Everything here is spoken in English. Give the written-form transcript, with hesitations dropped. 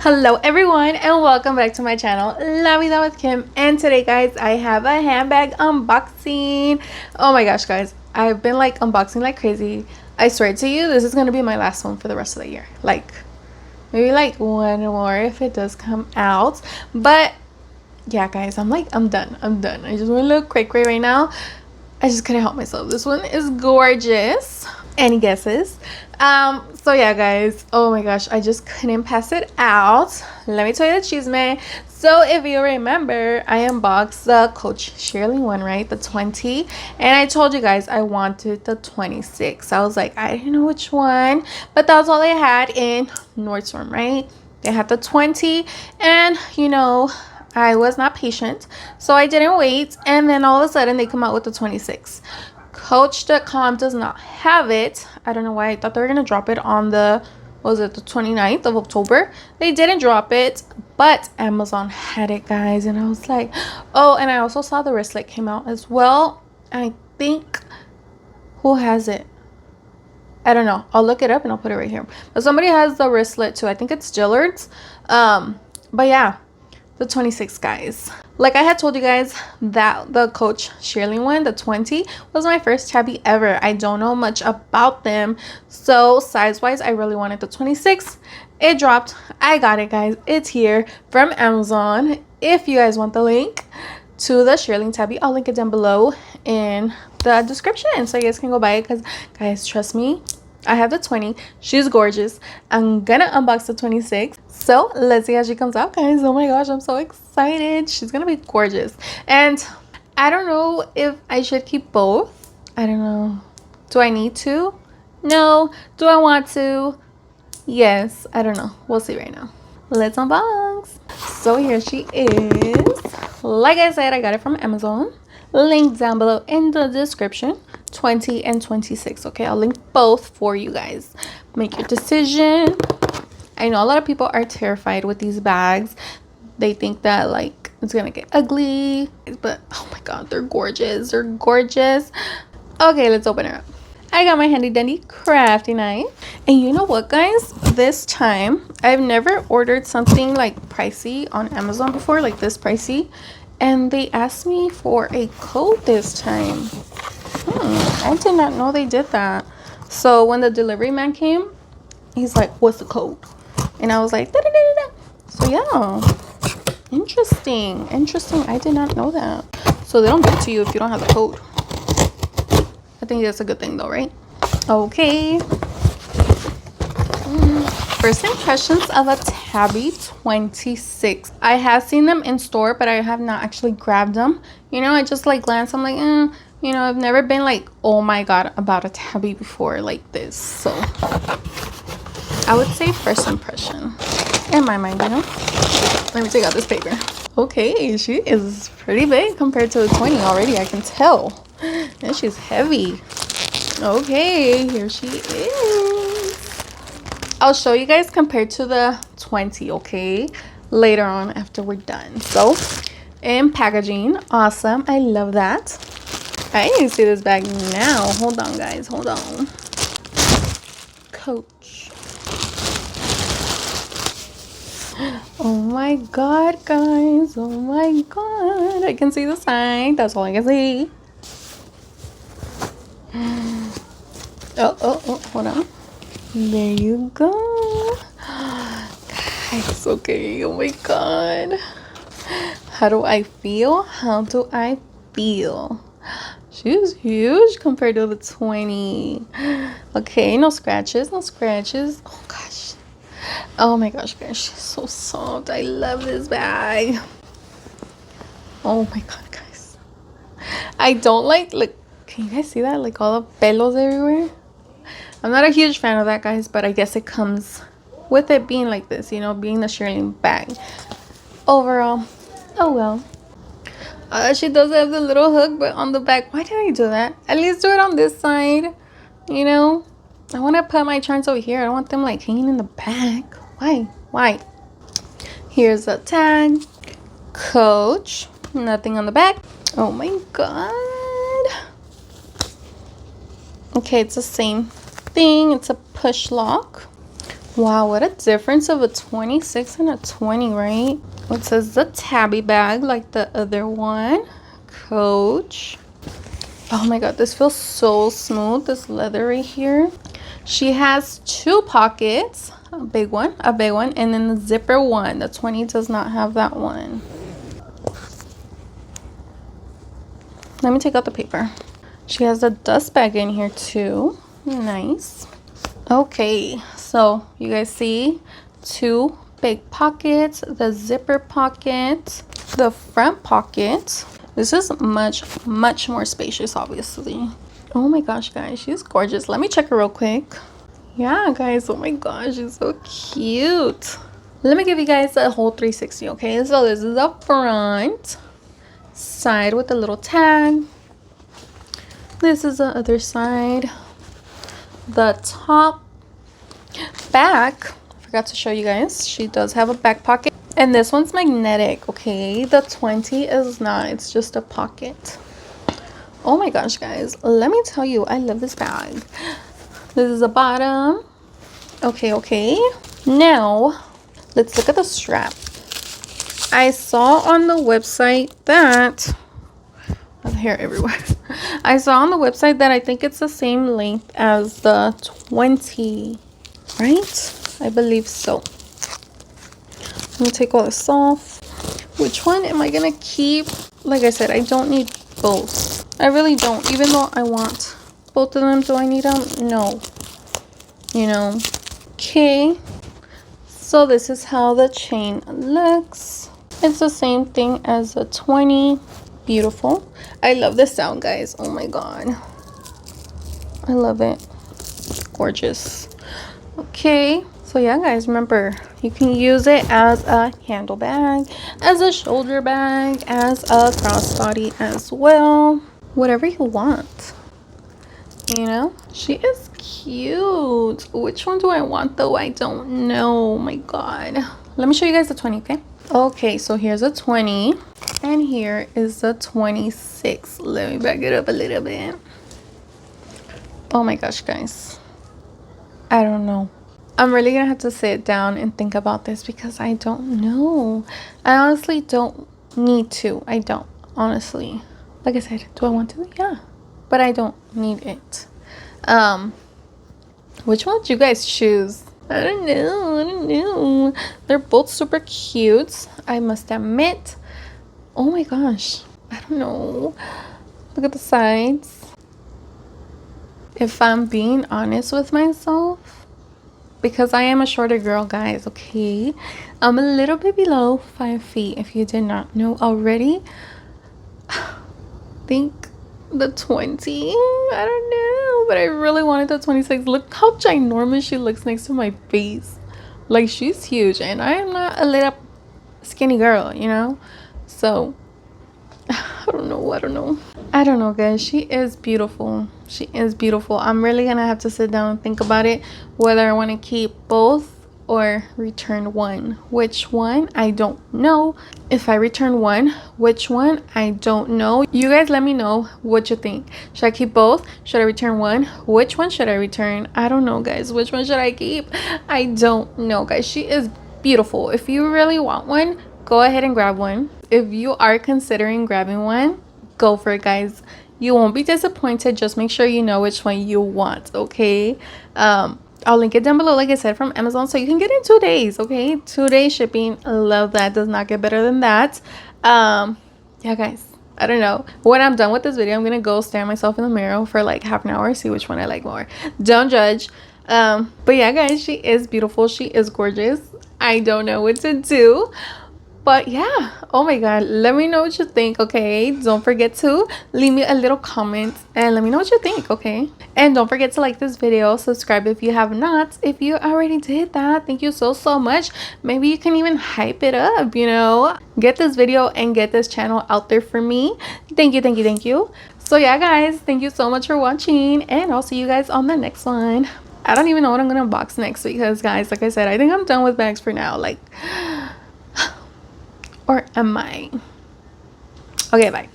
Hello everyone and welcome back to my channel, La Vida with Kim. And today guys, I have a handbag unboxing. Oh my gosh guys, I've been like unboxing like crazy. I swear to you, this is gonna be my last one for the rest of the year. Like maybe like one more if it does come out. But yeah guys, I'm done. I just want to look quick right now. I just couldn't help myself. This one is gorgeous. Any guesses? So yeah guys, oh my gosh, I just couldn't pass it out. Let me tell you the chisme. So if you remember, I unboxed the Coach Shearling one, right? The 20, and I told you guys I wanted the 26. I was like, I didn't know which one, but that's all they had in Nordstrom, right? They had the 20, and you know, I was not patient, so I didn't wait, and then all of a sudden they come out with the 26. Coach.com does not have it. I don't know why. I thought they were gonna drop it on the, what was it, the 29th of October. They didn't drop it, but Amazon had it guys, and I was like, oh. And I also saw the wristlet came out as well. I think, who has it? I don't know, I'll look it up and I'll put it right here, but somebody has the wristlet too. I think it's 𝓬𝓸𝓷'𝓽. But yeah, the 26 guys. Like I had told you guys that the Coach Shearling one, the 20, was my first tabby ever. I don't know much about them, so size wise I really wanted the 26. It dropped. I got it guys. It's here from Amazon. If you guys want the link to the Shearling Tabby, I'll link it down below in the description so you guys can go buy it, because guys, trust me, I have the 20. She's gorgeous. I'm gonna unbox the 26. So let's see how she comes out guys. Oh my gosh, I'm so excited. She's gonna be gorgeous. And I don't know if I should keep both. I don't know. Do I need to? No. Do I want to? Yes. I don't know. We'll see right now. Let's unbox. So here she is. Like I said, I got it from Amazon. Link down below in the description. 20 and 26. Okay, I'll link both for you guys. Make your decision. I know a lot of people are terrified with these bags. They think that like it's gonna get ugly, but oh my god, they're gorgeous. They're gorgeous. Okay, let's open it up. I got my handy dandy crafty knife. And you know what guys, this time I've never ordered something like pricey on Amazon before, like this pricey, and they asked me for a code this time. I did not know they did that. So when the delivery man came, he's like, what's the code? And I was like, da, da, da, da. So yeah, interesting. I did not know that. So they don't give it to you if you don't have the code. I think that's a good thing though, right? Okay. First impressions of a tabby 26. I have seen them in store, but I have not actually grabbed them. You know, I just like glance. I'm like, you know, I've never been like, oh my god, about a tabby before like this. So I would say first impression in my mind, you know. Let me take out this paper. Okay, she is pretty big compared to the 20 already, I can tell. And she's heavy. Okay, here she is. I'll show you guys compared to the 20, okay, later on after we're done. So in packaging, awesome. I love that. I need to see this bag now. Hold on guys, hold on. Coach. Oh my god guys, oh my god, I can see the sign. That's all I can see. Oh, hold on. There you go. Guys, okay, oh my god. How do I feel? She's huge compared to the 20. Okay, no scratches. Oh gosh. Oh my gosh, guys, she's so soft. I love this bag. Oh my god, guys. I don't like, can you guys see that? Like all the pelos everywhere. I'm not a huge fan of that, guys, but I guess it comes with it being like this, you know, being the Shearling bag. Overall, oh well. She does have the little hook, but on the back. Why did I do that? At least do it on this side, you know. I want to put my charms over here. I don't want them like hanging in the back. Why? Here's a tag. Coach. Nothing on the back. Oh my god. Okay, it's the same thing. It's a push lock. Wow, what a difference of a 26 and a 20, right? It says the Tabby bag like the other one. Coach. Oh my god, this feels so smooth, this leather right here. She has 2 pockets, a big one, and then the zipper one. The 20 does not have that one. Let me take out the paper. She has a dust bag in here too. Nice. Okay, so you guys see 2 big pockets, the zipper pocket, the front pocket. This is much more spacious, obviously. Oh my gosh, guys, she's gorgeous. Let me check her real quick. Yeah, guys, oh my gosh, she's so cute. Let me give you guys a whole 360, okay? So this is the front side with a little tag. This is the other side. The top back, forgot to show you guys, she does have a back pocket, and this one's magnetic, okay? The 20 is not, it's just a pocket. Oh my gosh, guys, let me tell you, I love this bag. This is the bottom. Okay, now let's look at the strap. I saw on the website that hair everywhere. I saw on the website that I think it's the same length as the 20, right? I believe so. Let me take all this off. Which one am I gonna keep? Like I said, I don't need both. I really don't, even though I want both of them. Do I need them? No. You know. Okay, so this is how the chain looks. It's the same thing as a 20. Beautiful. I love the sound, guys. Oh my god, I love it. Gorgeous. Okay, so yeah, guys, remember, you can use it as a handle bag, as a shoulder bag, as a crossbody as well, whatever you want. You know, she is cute. Which one do I want though? I don't know. Oh my god, let me show you guys the 20. Okay, so here's a 20 and here is the 26. Let me back it up a little bit. Oh my gosh, guys, I don't know. I'm really gonna have to sit down and think about this because I don't know. I honestly don't need to. I don't, honestly. Like I said, do I want to? Yeah, but I don't need it. Which one did you guys choose? I don't know. They're both super cute, I must admit. Oh my gosh, I don't know. Look at the sides. If I'm being honest with myself, because I am a shorter girl, guys, okay? I'm a little bit below 5 feet, if you did not know already. I think the 20, I don't know, but I really wanted the 26. Look how ginormous she looks next to my face. Like, she's huge, and I am not a little skinny girl, you know? So I don't know, guys. She is beautiful. I'm really gonna have to sit down and think about it, whether I want to keep both or return one. Which one, I don't know. If I return one, which one, I don't know. You guys let me know what you think. Should I keep both? Should I return one? Which one should I return? I don't know, guys. Which one should I keep? I don't know, guys. She is beautiful. If you really want one, go ahead and grab one. If you are considering grabbing one, go for it, guys. You won't be disappointed. Just make sure you know which one you want, okay? I'll link it down below, like I said, from Amazon, so you can get it in 2 days, okay? 2-day shipping. I love that. Does not get better than that. Yeah, guys, I don't know. When I'm done with this video, I'm gonna go stare at myself in the mirror for like half an hour, see which one I like more. Don't judge. But yeah, guys, she is beautiful. She is gorgeous. I don't know what to do. But yeah, oh my god, let me know what you think, okay? Don't forget to leave me a little comment and let me know what you think, okay? And don't forget to like this video, subscribe if you have not. If you already did that, thank you so much. Maybe you can even hype it up, you know? Get this video and get this channel out there for me. Thank you. So yeah, guys, thank you so much for watching, and I'll see you guys on the next one. I don't even know what I'm gonna unbox next because, guys, like I said, I think I'm done with bags for now. Like, or am I? Okay, bye.